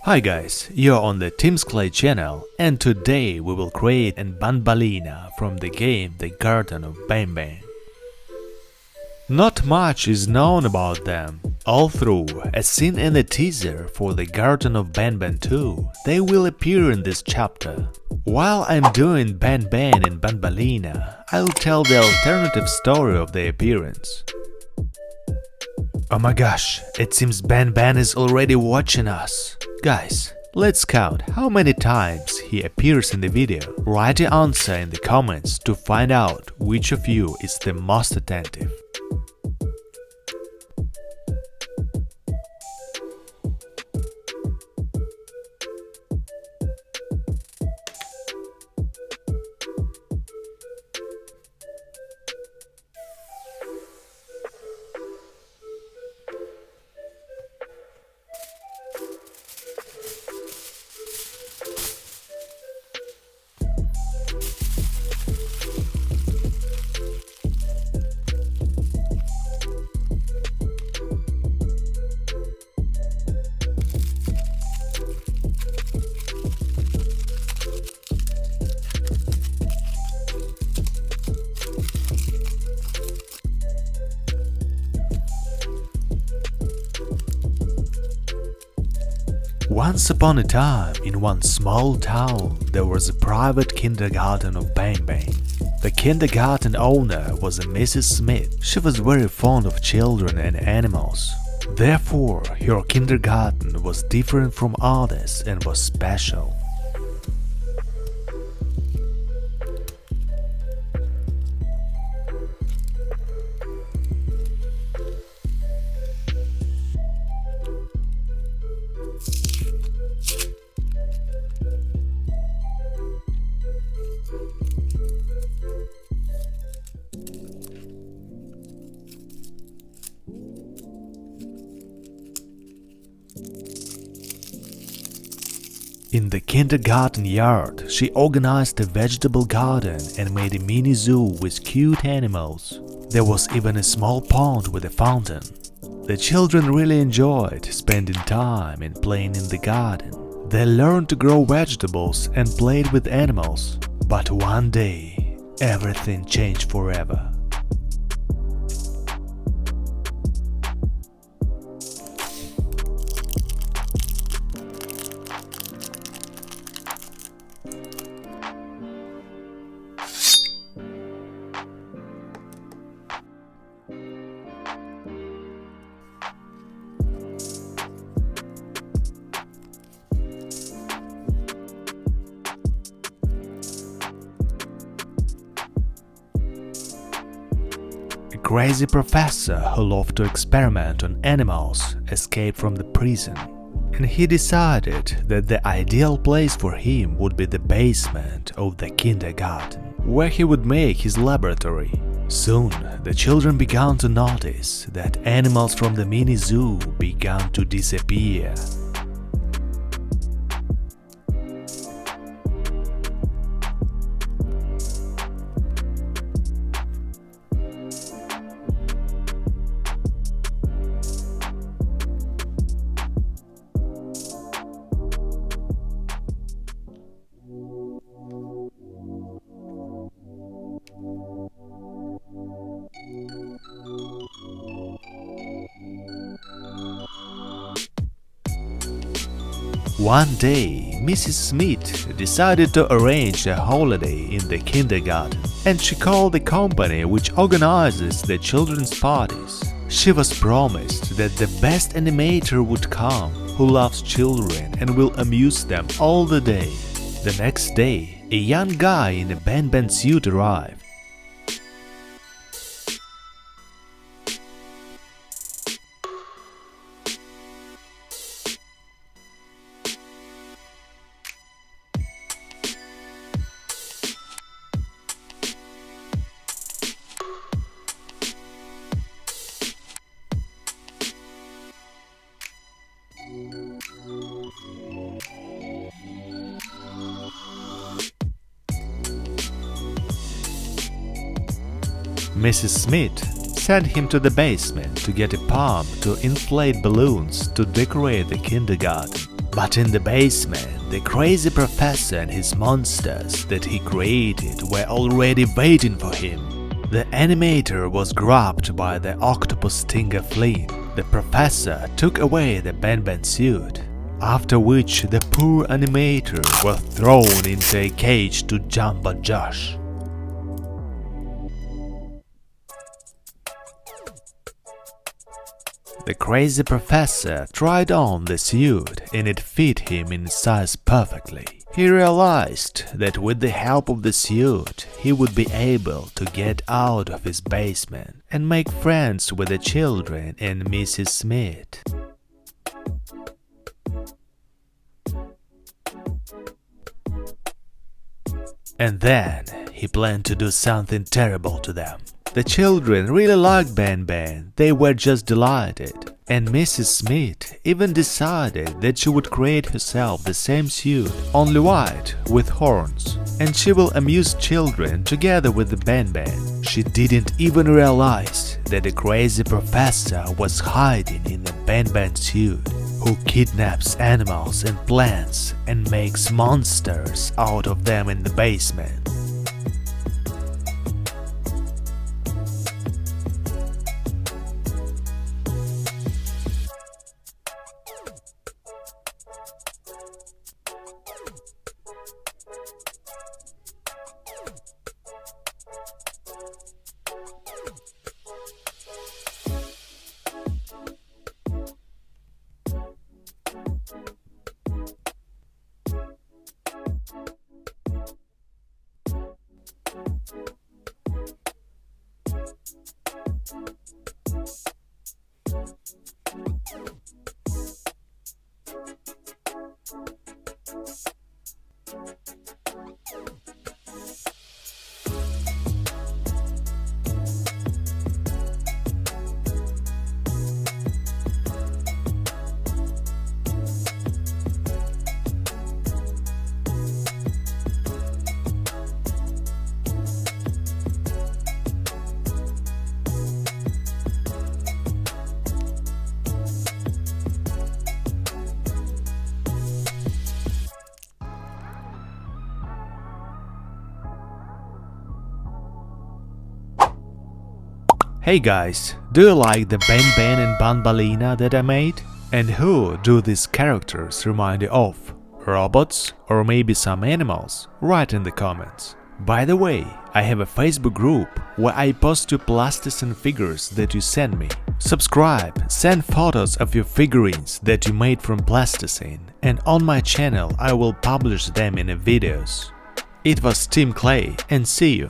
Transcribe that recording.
Hi guys, you're on the Tim's Clay channel, and today we will create a Banbaleena from the game The Garten of Banban. Not much is known about them, although, as seen in the teaser for The Garten of Banban 2, they will appear in this chapter. While I'm doing Banban and Banbaleena, I'll tell the alternative story of their appearance. Oh my gosh, it seems Banban is already watching us. Guys, let's count how many times he appears in the video. Write your answer in the comments to find out which of you is the most attentive. Once upon a time, in one small town, there was a private kindergarten of Banban. The kindergarten owner was a Mrs. Smith. She was very fond of children and animals. Therefore, her kindergarten was different from others and was special. In the kindergarten yard, she organized a vegetable garden and made a mini zoo with cute animals. There was even a small pond with a fountain. The children really enjoyed spending time and playing in the garden. They learned to grow vegetables and played with animals. But one day, everything changed forever. A crazy professor who loved to experiment on animals escaped from the prison, and he decided that the ideal place for him would be the basement of the kindergarten, where he would make his laboratory. Soon, the children began to notice that animals from the mini zoo began to disappear. One day, Mrs. Smith decided to arrange a holiday in the kindergarten, and she called the company which organizes the children's parties. She was promised that the best animator would come, who loves children and will amuse them all the day. The next day, a young guy in a Banban suit arrived. Mrs. Smith sent him to the basement to get a pump to inflate balloons to decorate the kindergarten. But in the basement, the crazy professor and his monsters that he created were already waiting for him. The animator was grabbed by the octopus stinger flea. The professor took away the Banban suit, after which the poor animator was thrown into a cage to Jumbo Josh. The crazy professor tried on the suit and it fit him in size perfectly. He realized that with the help of the suit, he would be able to get out of his basement and make friends with the children and Mrs. Smith. And then he planned to do something terrible to them. The children really liked Banban, they were just delighted. And Mrs. Smith even decided that she would create herself the same suit, only white, with horns. And she will amuse children together with the Banban. She didn't even realize that the crazy professor was hiding in the Banban suit, who kidnaps animals and plants and makes monsters out of them in the basement. Hey guys, do you like the Banban and Banbaleena that I made? And who do these characters remind you of? Robots or maybe some animals? Write in the comments. By the way, I have a Facebook group where I post your plasticine figures that you send me. Subscribe, send photos of your figurines that you made from plasticine, and on my channel I will publish them in videos. It was Team Clay, and see you!